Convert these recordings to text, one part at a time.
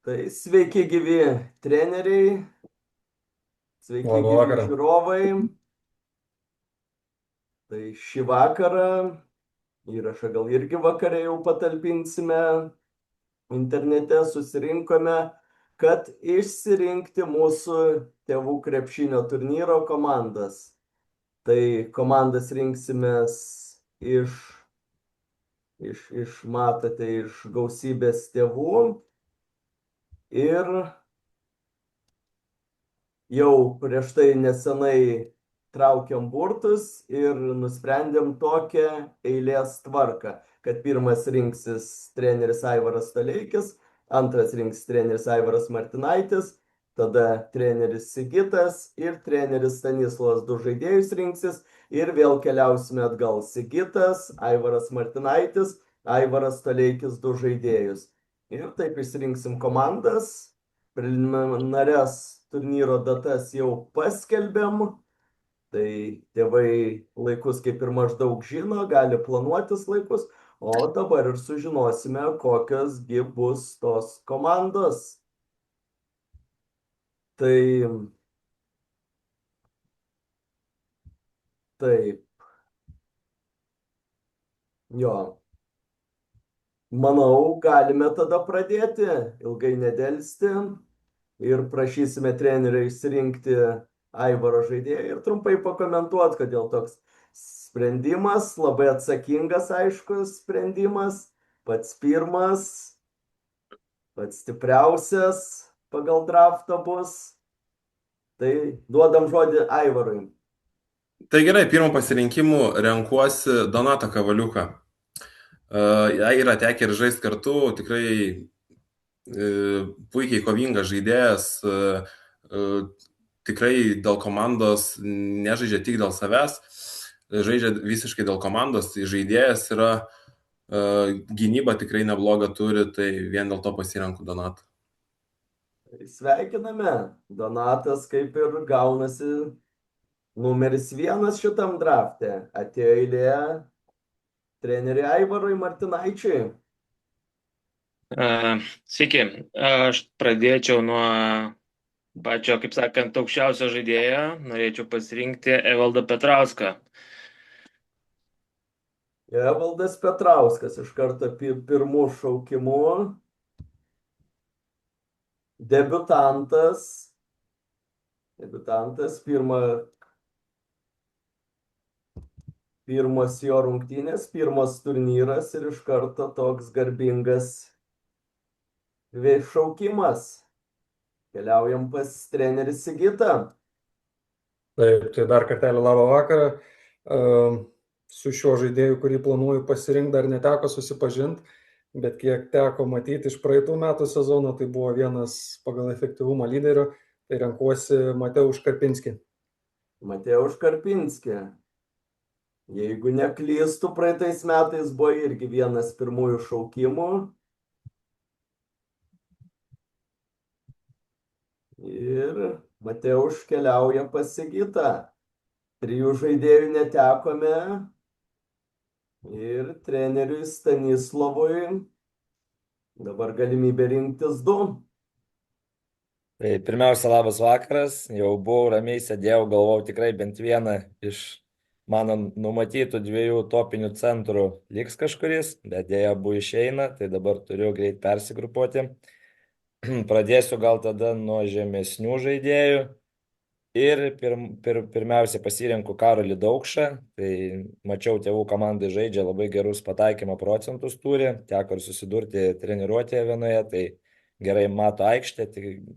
Tai sveiki gyvi treneriai, sveiki Labą gyvi vakarą. žiūrovai. Tai šį vakarą įrašą gal irgi vakare jau patalpinsime internete, susirinkome, kad išsirinkti mūsų tėvų krepšinio turnyro komandas. Tai komandas rinksimės iš, matote, iš gausybės tėvų ir jau prieš tai nesenai traukėm burtus ir nusprendėm tokią eilės tvarką, kad pirmas rinksis treneris Aivaras Staleikis, antras rinksis treneris Aivaras Martinaitis, tada treneris Sigitas ir treneris Stanislovas du žaidėjus rinksis ir vėl keliausime atgal. Sigitas, Aivaras Martinaitis, Aivaras Staleikis du žaidėjus. Ir taip išsirinksim komandas. Preliminarias turnyro datas jau paskelbėm, tai tėvai laikus kaip ir maždaug žino, gali planuotis laikus, o dabar ir sužinosime, kokios gi bus tos komandos. Tai taip, jo, manau, galime tada pradėti, ilgai nedelsti. Ir prašysime trenerio išsirinkti Aivaro žaidėją ir trumpai pakomentuoti, kodėl toks sprendimas, labai atsakingas, aiškus sprendimas, pats pirmas, pats stipriausias pagal draftą bus. Tai duodam žodį Aivarui. Tai gerai, pirmą pasirinkimų renkuosi Donatą Kavaliuką. Jai yra tekę ir žaisti kartu, tikrai puikiai kovingas žaidėjas, tikrai dėl komandos nežaidžia tik dėl savęs, žaidžia visiškai dėl komandos, tai žaidėjas yra, gynyba tikrai neblogą turi, tai vien dėl to pasirenku Donatą. Sveikiname. Donatas kaip ir gaunasi numeris vienas šitam drafte. Atėjo eilė treneriui Aivarui Martinaičiui. Sveiki, aš pradėčiau nuo pačio, kaip sakant, aukščiausio žaidėjo. Norėčiau pasirinkti Evaldą Petrauską. Evaldas Petrauskas iš karto pirmų šaukimų. Debiutantas. Pirmas jo rungtynės, pirmas turnyras ir iš karto toks garbingas šaukimas. Keliaujam pas trenerį Sigitą. Taip, tai dar kartelį labą vakarą. Su šiuo žaidėju, kurį planuoju pasirinkti, dar neteko susipažinti, bet kiek teko matyti iš praeitų metų sezono, tai buvo vienas pagal efektyvumą lyderio, tai renkuosi Mateusz Karpinskį. Mateusz Karpinskį. Jeigu neklystu, praeitais metais buvo irgi vienas pirmųjų šaukimų. Ir Mateusz keliauja pas Sigitą. 3 žaidėjų netekome. Ir treneriui Stanislovui dabar galimybė rinktis 2. Tai pirmiausia, labas vakaras. Jau buvau ramiai sėdėjau, galvojau tikrai bent vieną iš mano numatytų 2 topinių centrų liks kažkuris, bet dėja abu išeina, tai dabar turiu greit persigrupuoti. Pradėsiu gal tada nuo žemesnių žaidėjų. Ir pirmiausia pasirenku Karolį Daukšą, tai mačiau tėvų komandai žaidžia, labai gerus pataikymo procentus turi, teko ir susidurti treniruotėje vienoje, tai gerai mato aikštę,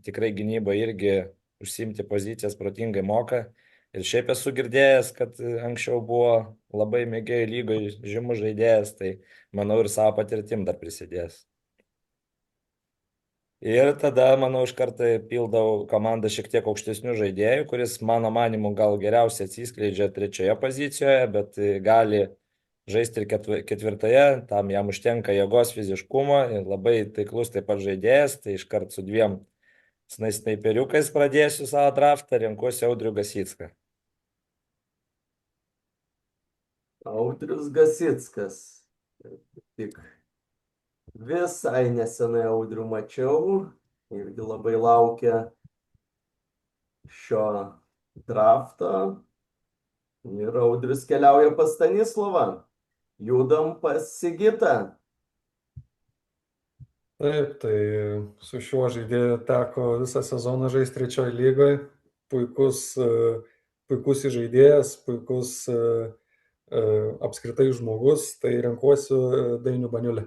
tikrai gynyba irgi užsimti pozicijas protingai moka. Ir šiaip esu girdėjęs, kad anksčiau buvo labai mėgėjų lygoje žymus žaidėjas, tai manau ir savo patirtim dar prisidės. Ir tada, manau, iš karto pildau komandą šiek tiek aukštesnių žaidėjų, kuris, mano manimu, gal geriausiai atsiskleidžia 3 pozicijoje, bet gali žaisti ir 4, tam jam užtenka jėgos, fiziškumo, labai taiklus taip pat žaidėjas, tai iš karto su 2 snaiperiukais pradėsiu savo draftą, renkuosi Audrių Gasicką. Audrius Gasickas. Tik visai nesenai Audrių mačiau. irgi labai laukia šio drafto. Ir Audrius keliauja pas Stanislovą. Judam pas Sigitą. Taip, tai su šiuo žaidėju teko visą sezoną žaisti trečioje lygoje. Puikus žaidėjas, puikus apskritai žmogus, tai renkuosiu Dainių Baniulį.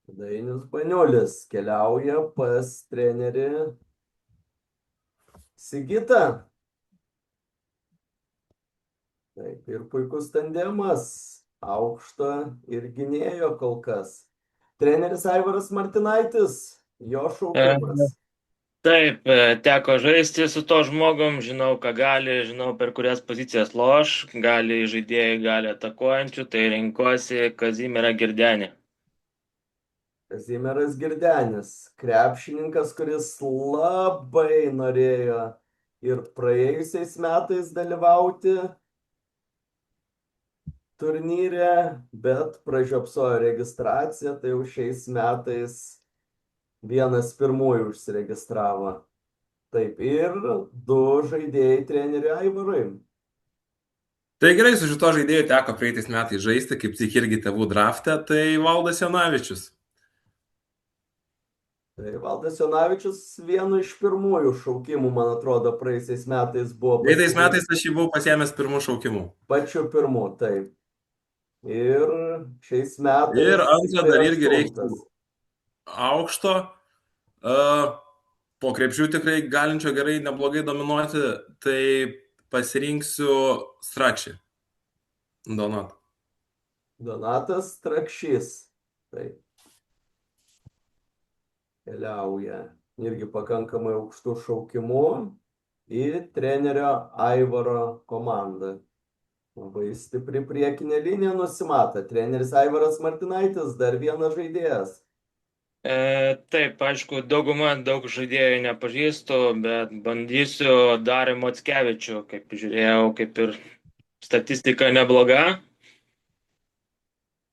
Dainius Baniulis keliauja pas trenerį Sigitą. Taip, ir puikus tandemas, aukšto ir gynėjo kol kas. Treneris Aivaras Martinaitis, jo šaukimas. Taip, teko žaisti su to žmogum, žinau, ką gali, žinau, per kurias pozicijas loš, gali žaidėjai, gali atakuojančių, tai renkuosi Kazimierą Girdenį. Kazimieras Girdenis, krepšininkas, kuris labai norėjo ir praėjusiais metais dalyvauti turnyre, bet pražiopsojo registraciją, tai jau šiais metais vienas pirmųjų užsiregistravo. Taip, ir 2 žaidėjai treneriui Aivarui. Tai gerai, su šito žaidėju teko praeitais metais žaisti, kaip tik irgi tėvų draftą, tai Valdas Jonavičius. Tai Valdas Jonavičius vienu iš pirmųjų šaukimų, man atrodo, praeisiais metais buvo. Praeitais metais aš jį buvau pasiėmęs pirmų šaukimų. Pačiu pirmu, taip. Ir šiais metais. Ir antrą dar irgi aštuntas. reiktų aukšto. Po krepšių tikrai galinčio gerai, neblogai dominuoti, tai pasirinksiu Strakšį. Donatą. Donatas Strakšys. Taip. Keliauja irgi pakankamai aukštų šaukimų į trenerio Aivaro komandą. Labai stipri priekinė linija nusimata. Treneris Aivaras Martinaitis, dar vienas žaidėjas. Taip, aišku, daug žaidėjų nepažįstu, bet bandysiu Darį Mockevičių, kaip žiūrėjau, kaip ir statistika nebloga.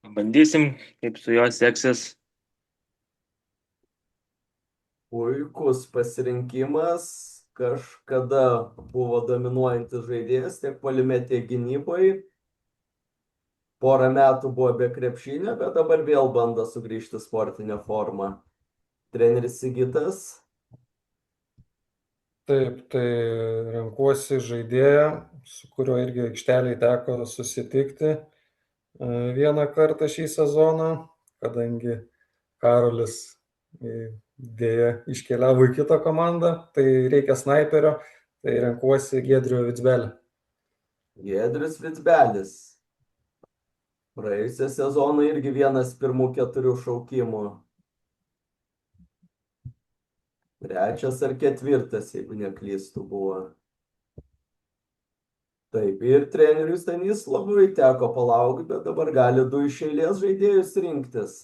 Bandysim, kaip su juo seksis. Puikus pasirinkimas, kažkada buvo dominuojantis žaidėjas tiek puolime, tiek gynyboje. Porą metų buvo be krepšinio, bet dabar vėl bando sugrįžti sportinę formą. Treneris Sigitas. Taip, tai renkuosi žaidėją, su kuriuo irgi aikštelėje teko susitikti vieną kartą šį sezoną, kadangi Karolis dėja iškeliavo į kitą komandą, tai reikia snaiperio, tai renkuosi Giedrių Vicbelį. Giedrius Vicbelis. Praėjusią sezoną irgi vienas pirmų 4 šaukimų. 3 ar 4, jeigu neklystu, buvo. Taip, ir treneriui Stanislovui teko palaukti, bet dabar gali 2 iš eilės žaidėjus rinktis.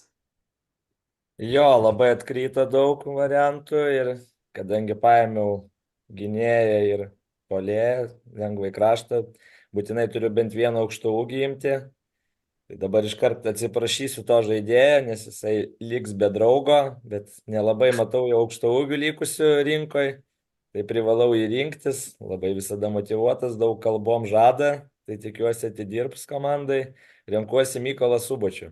Jo, labai atkryta daug variantų ir kadangi paėmiau gynėją ir puolėją, lengvai kraštą, būtinai turiu bent vieną aukštą ūgį imti. Tai dabar iškart atsiprašysiu to žaidėjo, nes jisai liks be draugo, bet nelabai matau jau aukšto ūgių likusių rinkoje. Tai privalau jį rinktis, labai visada motyvuotas, daug kalbom žada, tai tikiuosi atidirbs komandai. Renkuosi Mykolą Subačių.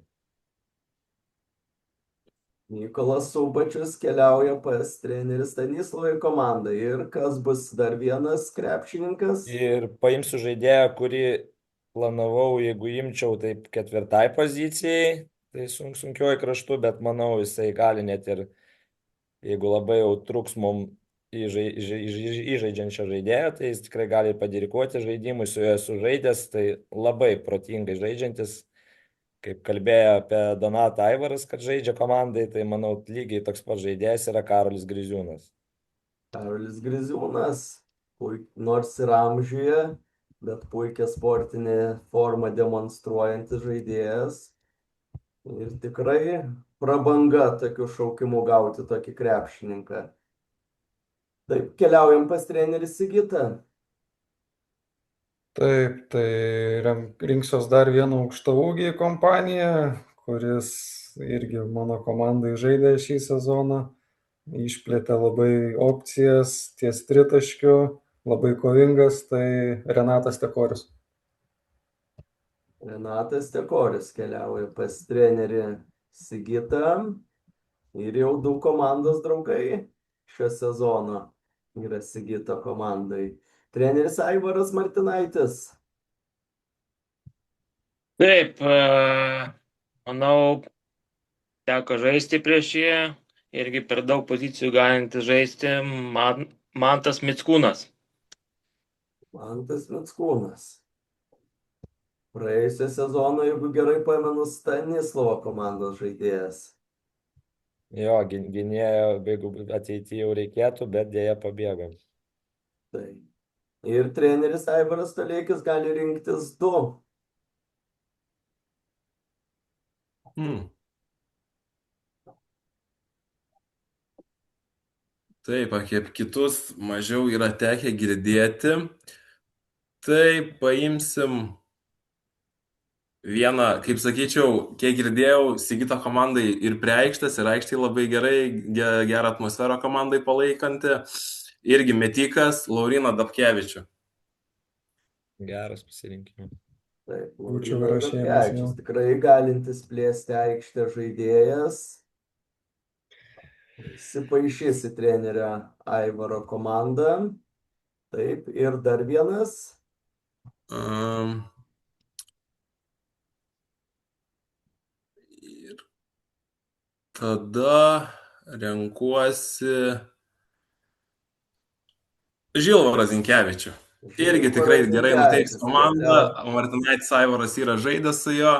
Mykolas Subačius keliauja pas trenerį Stanislovą komandą. Ir kas bus dar vienas krepšininkas? Ir paimsiu žaidėją, kurį planavau, jeigu imčiau taip 4 pozicijai, tai sunkiuoju kraštu, bet manau, jisai gali net ir, jeigu labai jau truks mum įžaidžiančio žaidėjo, tai jis tikrai gali padiriguoti žaidimui, su juo esu žaidęs, tai labai protingai žaidžiantis. Kaip kalbėjo apie Donatą Aivaras, kad žaidžia komandai, tai manau, lygiai toks pat žaidėjas yra Karolis Griziūnas. Karolis Griziūnas, nors ir amžiuje, bet puikia sportinė forma demonstruojantis žaidėjas. Ir tikrai prabanga tokių šaukimų gauti tokį krepšininką. Taip, keliaujam pas trenerį Sigitą. Taip, tai rinksiuos dar vieną aukštaūgį kompaniją, kuris irgi mano komandai žaidė šį sezoną. išplėtė labai opcijas ties tritaškiu, labai kovingas, tai Renatas Tekorius. Renatas Tekorius keliauja pas trenerį Sigitą ir jau du komandos draugai šio sezono yra Sigito komandai. Treneris Aivaras Martinaitis. Taip, manau, teko žaisti prieš jį, irgi per daug pozicijų galintis žaisti, Mantas Mickūnas. Mantas Mickūnas. Praėjusio sezono, jeigu gerai pamenu, Stanislovo komandos žaidėjas. Jo, gynėjo, jeigu ateityje jau reikėtų, bet dėja pabėgo. Tai. Ir treneris Aivaras Toleikis gali rinktis du. Taip, apie kitus mažiau yra tekę girdėti. Tai paimsim vieną, kaip sakyčiau, kiek girdėjau, Sigito komandai ir prie aikštės, ir aikštėje labai gerai, gerą atmosferą komandai palaikanti. Irgi metikas Lauryną Dabkevičių. Geras pasirinkimas. Taip, Būčiau Laurynas įrašęs Dabkevičius jau. tikrai galintis plėsti aikštę žaidėjas. Įsipaišys į trenerio Aivaro komandą. Taip, ir dar vienas. Ir tada renkuosi Žilvarą Zinkevičių. Irgi tikrai gerai nuteiks komandą. Martinaitis Aivaras yra žaidęs su jo.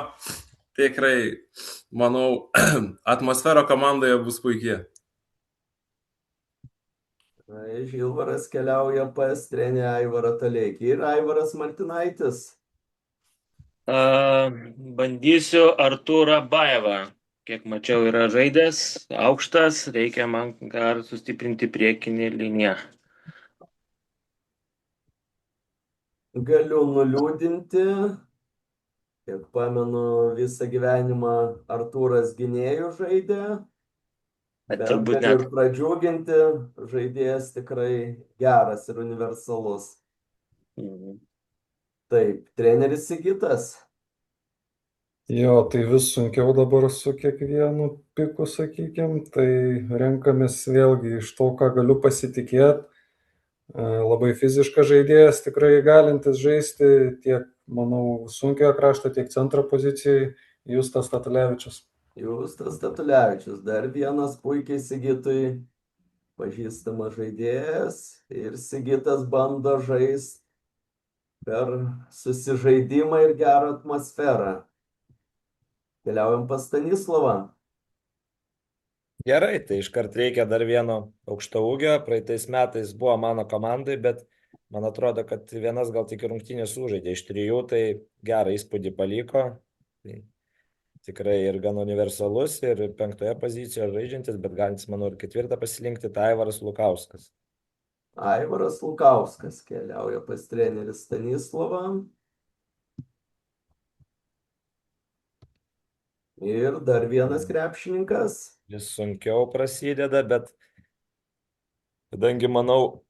Tikrai, manau, atmosfera komandoje bus puikiai. Žilvaras keliauja pas trenerį Aivarą Toleikį ir Aivaras Martinaitis. Bandysiu Artūrą Baevą. Kiek mačiau, yra žaidęs, aukštas, reikia man dar sustiprinti priekinį liniją. Galiu nuliūdinti. Kiek pamenu, visą gyvenimą Artūras gynėjų žaidė. Bet Turbūt galiu ir net. pradžiuginti, žaidėjas tikrai geras ir universalus. Taip, treneris Sigitas. Jo, tai vis sunkiau dabar su kiekvienu piku, sakykime, tai renkamės vėlgi iš to, ką galiu pasitikėti. Labai fiziškas žaidėjas, tikrai galintis žaisti tiek, manau, sunkiojo krašto, tiek centro pozicijai, Justas Statulevičius. Justas Statulevičius, dar vienas puikiai Sigitui pažįstamas žaidėjas. Ir Sigitas bando žaisti per susižaidimą ir gerą atmosferą. Keliaujam pas Stanislovą. Gerai, tai iškart reikia dar vieno aukštaūgio. Praeitais metais buvo mano komandai, bet man atrodo, kad vienas gal tik rungtynės sužaidė iš 3, tai gerą įspūdį paliko. Tai tikrai ir gan universalus, ir 5 pozicijoje žaidžiantis, bet galintis, manau, ir 4 pasilinkti, tai Aivaras Lukauskas. Aivaras Lukauskas keliauja pas trenerį Stanislovą. Ir dar vienas krepšininkas. Jis sunkiau prasideda, bet kadangi, manau,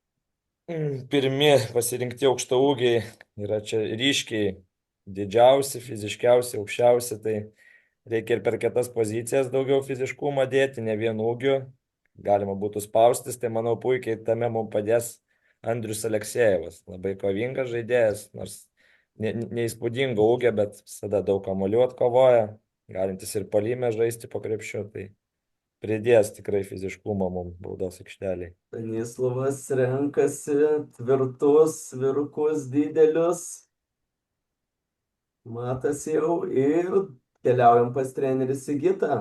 pirmi pasirinkti aukštaūgiai yra čia ryškiai didžiausi, fiziškiausi, aukščiausi, tai reikia ir per kitas pozicijas daugiau fiziškumo dėti, ne vien ūgiu. Galima būtų spaustis, tai manau puikiai tame mums padės Andrius Aleksejevas. Labai kovingas žaidėjas, nors neįspūdingo ūgio, bet visada daug kamuolių atkovoja, galintis ir puolime žaisti po krepšiu, tai pridės tikrai fiziškumo mums baudos aikšteliai. Stanislovas renkasi tvirtus vyrukus didelius. Matas jau ir keliaujam pas trenerį Sigitą.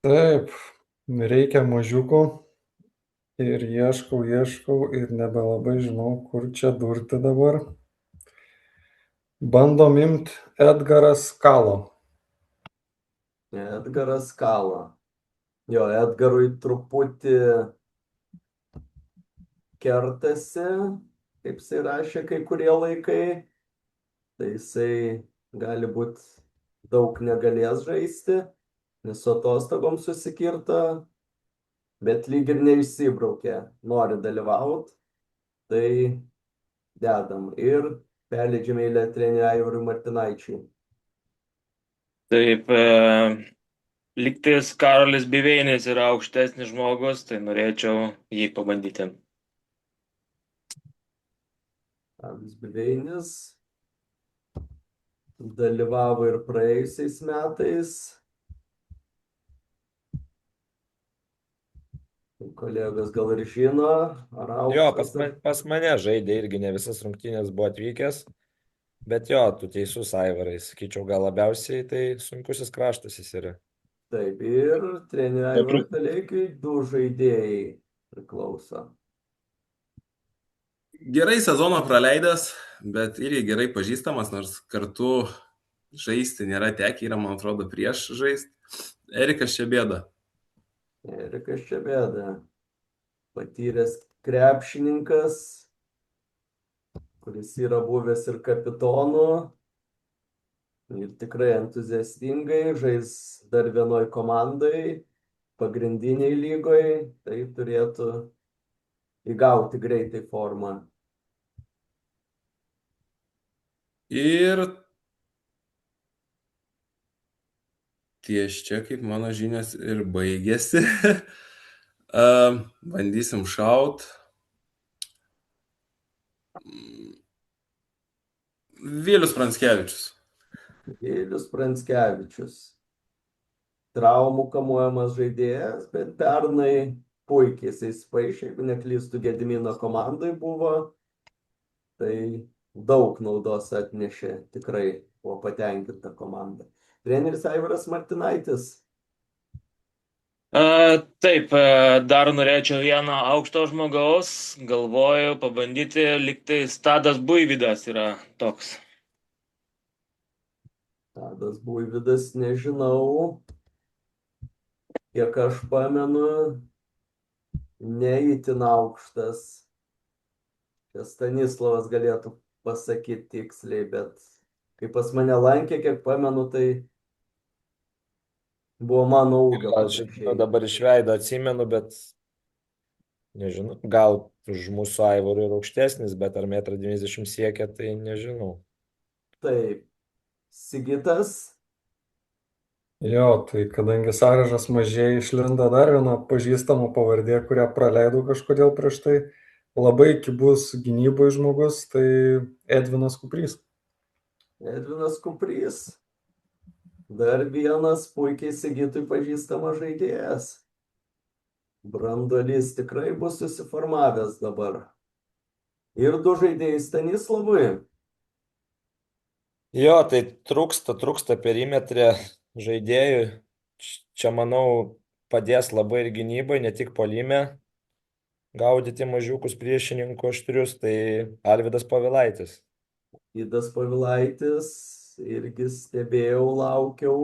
Taip, reikia mažiukų ir ieškau ir nebelabai žinau, kur čia durti dabar. Bandom imti Edgaras Kalo. Edgaras Kalo. Jo, Edgarui truputį kertasi, kaip jisai rašė, kai kurie laikai. Tai jisai gali būti daug negalės žaisti, nes su atostogom susikirta. bet lyg ir neišsibraukė, nori dalyvauti, tai dedam. Ir perleidžiame eilę treneriui Aivarui Martinaičiui. Taip, lygtais Karolis Biveinis yra aukštesnis žmogus, tai norėčiau jį pabandyti. Karolis Biveinis dalyvavo ir praėjusiais metais. Kolegos gal ir žino, ar Jo, aukštas. pas mane žaidė irgi ne visas rungtynės buvo atvykęs, bet jo, tu teisus Aivarai, sakyčiau, gal labiausiai tai sunkusis kraštas jis yra. Taip, ir treneriui Aivarui Taleikiui 2 žaidėjai priklauso. Gerai sezoną praleidęs, bet irgi gerai pažįstamas, nors kartu žaisti nėra tekę, yra, man atrodo, prieš žaisti. Erikas Čebėda. Erikas Čebėda, patyręs krepšininkas, kuris yra buvęs ir kapitonu ir tikrai entuziastingai žais dar vienoj komandai, pagrindiniai lygoje, tai turėtų įgauti greitai formą. Ir ties čia, kaip mano žinios, ir baigėsi. Bandysim šaut. Vilius Pranskevičius. Vilius Pranskevičius. Traumų kamuojamas žaidėjas, bet pernai puikiai jisai įsipaišė, jeigu neklystų, Gedimino komandai buvo, tai daug naudos atnešė, tikrai buvo patenkinta komanda. Treneris Aivaras Martinaitis. Taip, dar norėčiau vieno aukšto žmogaus, galvoju pabandyti, lygtais Tadas Buivydas yra toks. Tadas Buivydas, nežinau, kiek aš pamenu, neįtin aukštas. Čia Stanislavas galėtų pasakyti tiksliai, bet kai pas mane lankė, kiek pamenu, tai buvo mano ūgio. Aš dabar iš veido atsimenu, bet nežinau, gal už mūsų Aivarų ir aukštesnis, bet ar 1,90 m siekia, tai nežinau. Taip, Sigitas. Jo, tai kadangi sąrašas mažėja, išlindo dar viena pažįstama pavardė, kurią praleidau kažkodėl prieš tai. Labai kibus gynyboje žmogus, tai Edvinas Kuprys. Edvinas Kuprys. Dar vienas puikiai Sigitui pažįstamas žaidėjas. Branduolys tikrai bus susiformavęs dabar. Ir 2 žaidėjai Stanislavui. Jo, tai trūksta perimetrė žaidėjų. Čia, manau, padės labai ir gynybai, ne tik puolime gaudyti mažiukus priešininkų aštrius, tai Alvydas Povilaitis. Vydas Povilaitis, irgi stebėjau, laukiau,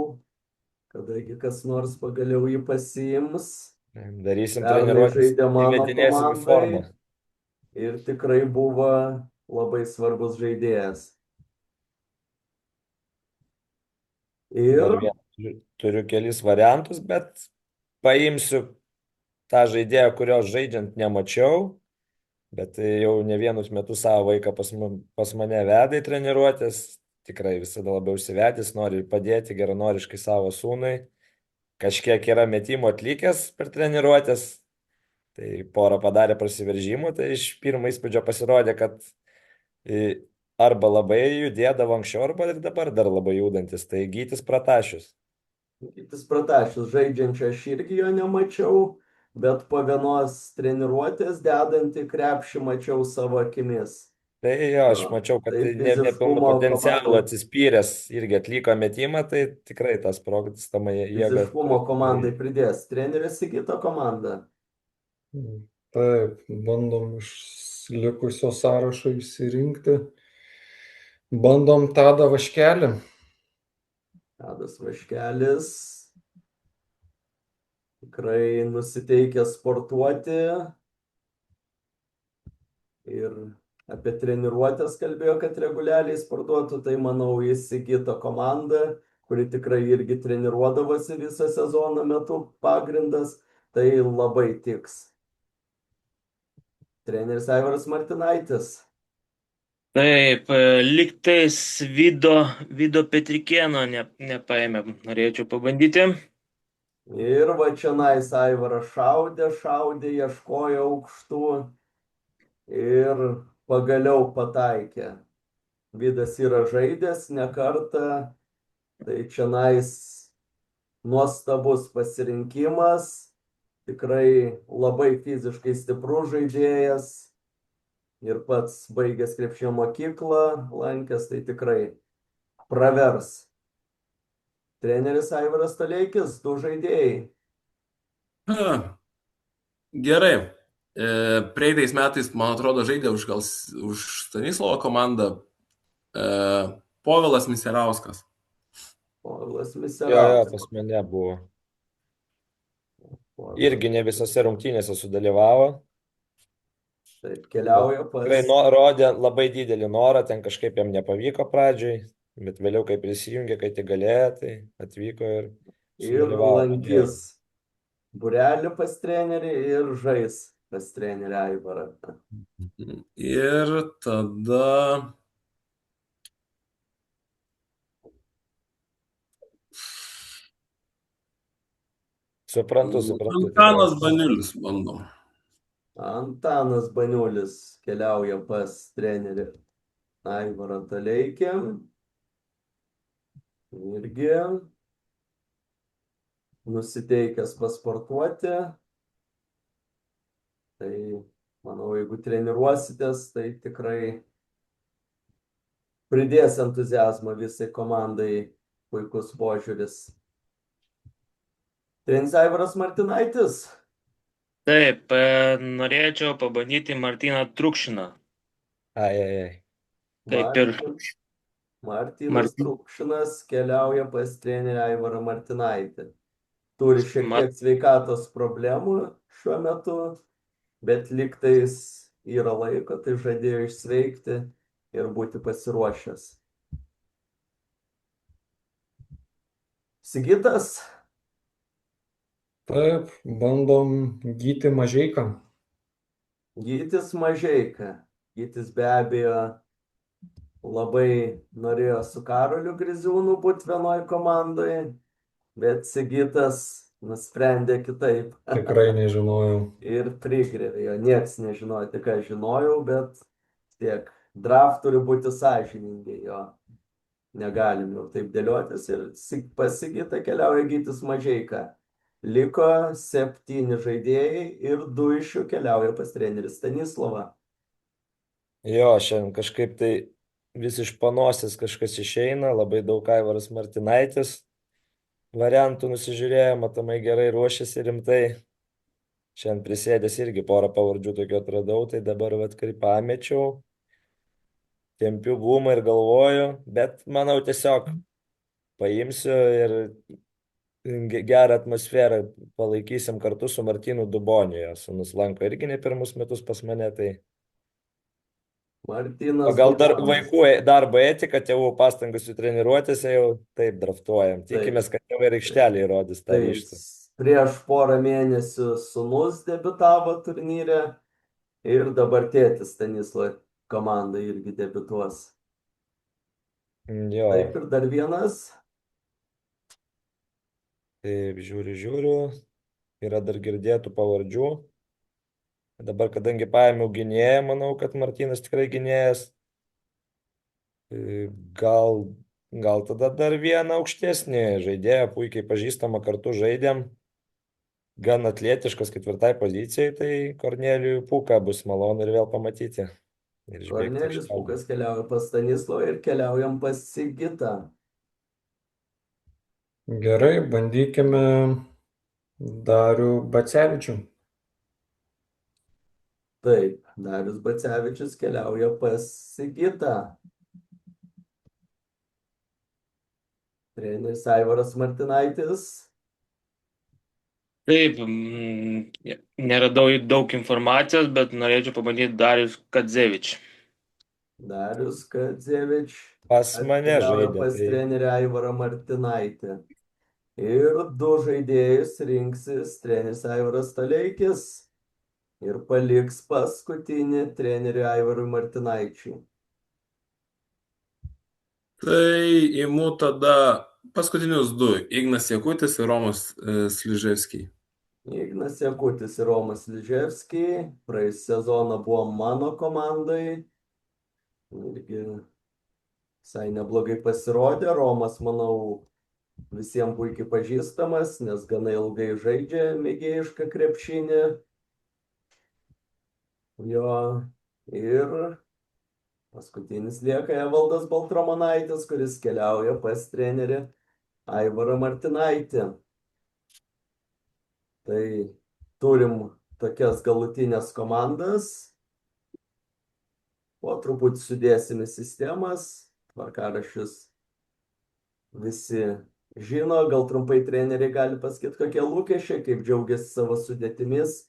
kadangi kas nors pagaliau jį pasiims. Darysim treniruotės, įvedinėsim į formą. Ir tikrai buvo labai svarbus žaidėjas. Ir Turiu kelis variantus, bet paimsiu tą žaidėją, kurio žaidžiant nemačiau, bet jau ne vienus metus savo vaiką pas mane veda į treniruotės, tikrai visada labiau užsivedęs, nori padėti geranoriškai savo sūnui, kažkiek yra metimo atlikęs per treniruotės, tai porą padarė prasiveržimų, tai iš pirmo įspūdžio pasirodė, kad arba labai judėdavo anksčiau, arba ir dabar dar labai judantis, tai Gytis Pratašius. Gytis Pratašius žaidžiančio aš irgi jo nemačiau, bet po vienos treniruotės dedantį krepšį mačiau savo akimis. Tai jo, aš mačiau, kad nepilno potencialo atsispyręs irgi atliko metimą, tai tikrai tas sprogstama jėga. Fiziškumo komandai pridės. Treneris Sigito komanda. Taip, bandom iš likusio sąrašo išsirinkti. Bandom Tadą Vaškelį. Tadas Vaškelis tikrai nusiteikęs sportuoti ir apie treniruotės kalbėjo, kad reguliariai sportuotų, tai manau jis Sigito komanda, kuri tikrai irgi treniruodavosi visą sezoną metu pagrindas, tai labai tiks. Treneris Aivaras Martinaitis. Taip, lygtais Vido Petrikėno nepaėmė, norėčiau pabandyti. Ir va čionais Aivaras šaudė, ieškojo aukštų ir pagaliau pataikė. Vidas yra žaidęs ne kartą, tai čionais nuostabus pasirinkimas, tikrai labai fiziškai stiprus žaidėjas ir pats baigęs krepšinio mokyklą, lankęs, tai tikrai pravers. Treneris Aivaras Toleikis, 2 žaidėjai. Gerai. Praeitais metais, man atrodo, žaidė už Stanislovo komandą Povilas Miserauskas. Povilas Jo, Miserauskas. pas mane buvo. Irgi ne visose rungtynėse sudalyvavo. Taip, keliauja pas. Tikrai rodė labai didelį norą, ten kažkaip jam nepavyko pradžioj, bet vėliau, kai prisijungė, kai tik galėjo, tai atvyko ir sudalyvavo. lankys būrelį pas trenerį ir žais pas trenerį Aivarą. Ir tada Suprantu. Antanas Baniulis bandom. Antanas Baniulis keliauja pas trenerį Aivarą Toleikį. Irgi nusiteikęs pasportuoti. Tai, manau, jeigu treniruositės, tai tikrai pridės entuziazmą visai komandai, puikus požiūris. Treneris Aivaras Martinaitis. Taip, norėčiau pabandyti Martyną Trukšiną. Ai. Kaip ir Martynas Trukšinas keliauja pas trenerį Aivarą Martinaitį. Turi šiek tiek sveikatos problemų šiuo metu, bet lygtais yra laiko, tai žadėjo išsveikti ir būti pasiruošęs. Sigitas. Taip, bandom Gytį Mažeiką. Gytis Mažeika. Gytis be abejo labai norėjo su Karoliu Griziūnu būti vienoj komandoje, bet Sigitas nusprendė kitaip. Tikrai nežinojau. Ir prigrėvė jo. Niekas nežinojo, tik aš žinojau, bet tiek. Draft turi būti sąžiningai, jo. Negalim jau taip dėliotis ir pas Sigitą keliauja Gytis Mažeika. Liko 7 žaidėjai ir 2 iš jų keliauja pas trenerį Stanislovą. Jo, šiandien kažkaip tai vis iš panosės kažkas išeina, labai daug Aivaras Martinaitis variantų nusižiūrėjo, matomai gerai ruošiasi rimtai. Šiandien prisėdęs irgi porą pavardžių tokio atradau, tai dabar kaip pamečiau, tempiu gumą ir galvoju, bet manau tiesiog paimsiu ir gerą atmosferą palaikysim kartu su Martynu Duboniu. Sūnus lanko irgi ne pirmus metus pas mane, tai Martynas pagal Dubonis. vaikų darbo etiką, tėvų pastangas jų treniruotėse jau taip draftuojam. Tikimės, kad tėvai ir aikštelė įrodys tą ryžtą. Prieš porą mėnesių sūnus debiutavo turnyre ir dabar tėtis Stanislovo komanda irgi debiutuos. Jo. Taip, ir dar vienas. Taip, žiūriu, yra dar girdėtų pavardžių. Dabar, kadangi paėmiau gynėją, manau, kad Martynas tikrai gynėjas. Gal tada dar vieną aukštesnį žaidėją, puikiai pažįstamą, kartu žaidėm. Gan atletiškas 4 pozicijai, tai Kornelijų Pūką bus malonu ir vėl pamatyti. Kornelijus Pūkas keliauja pas Stanislovą ir keliaujam pas Sigitą. Gerai, bandykime Darių Bacevičių. Taip, Darius Bacevičius keliauja pas Sigitą. Treneris Aivaras Martinaitis. Taip, neradau daug informacijos, bet norėčiau pabandyti Darius Kadzevič. Darius Kadzevič Pas mane keliauja žaidė. pas trenerį Aivarą Martinaitį. Ir 2 žaidėjus rinksis treneris Aivaras Staleikis ir paliks paskutinį treneriui Aivarui Martinaičiui. Tai imu tada paskutinius 2. Ignas Jakutis ir Romas Sliževskiai. Ignas Jakutis ir Romas Sliževskiai praėjusį sezoną buvo mano komandai. Irgi visai neblogai pasirodė. Romas, manau, visiems puikiai pažįstamas, nes gana ilgai žaidžia mėgėjišką krepšinį. Jo, ir paskutinis lieka Evaldas Baltramonaitis, kuris keliauja pas trenerį Aivarą Martinaitį. Tai turim tokias galutinės komandas. Po truputį sudėsim į sistemas. Tvarkaraščius visi žino, gal trumpai treneriai gali pasakyti, kokie lūkesčiai, kaip džiaugiasi savo sudėtimis,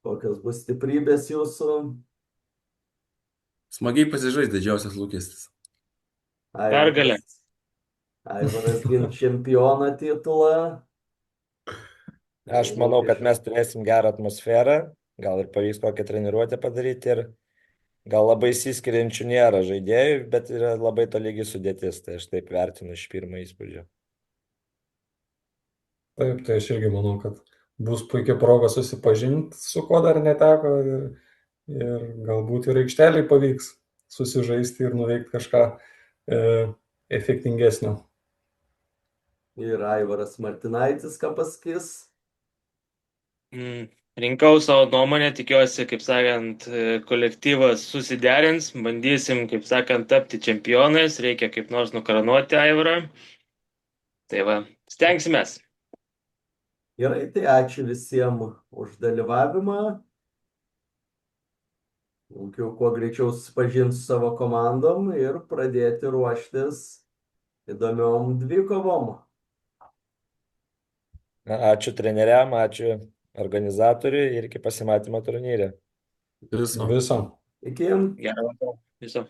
kokios bus stiprybės jūsų. Smagiai pasižaisti, didžiausias lūkestis. Pergalė. Aivaras gins čempiono titulą. Aš manau, kad mes turėsim gerą atmosferą, gal ir pavyks kokią treniruotę padaryti ir gal labai įsiskiriančių nėra žaidėjų, bet yra labai tolygi sudėtis, tai aš taip vertinu iš pirmo įspūdžio. Taip, tai aš irgi manau, kad bus puikia proga susipažinti, su kuo dar neteko ir galbūt ir aikšteliai pavyks susižaisti ir nuveikti kažką efektingesnio. Ir Aivaras Martinaitis, ką pasakys? Rinkau savo nuomonę, tikiuosi, kaip sakant, kolektyvas susiderins, bandysim, kaip sakant, tapti čempionais, reikia kaip nors nukarūnuoti Aivarą. Tai va, stengsimės. Gerai, tai ačiū visiems už dalyvavimą. Linkiu kuo greičiau susipažinti su savo komandom ir pradėti ruoštis įdomiom dvikovom. Ačiū treneriam, ačiū organizatoriui ir iki pasimatymo turnyre. Viso. Viso. Iki. Gerą vakarą. Viso.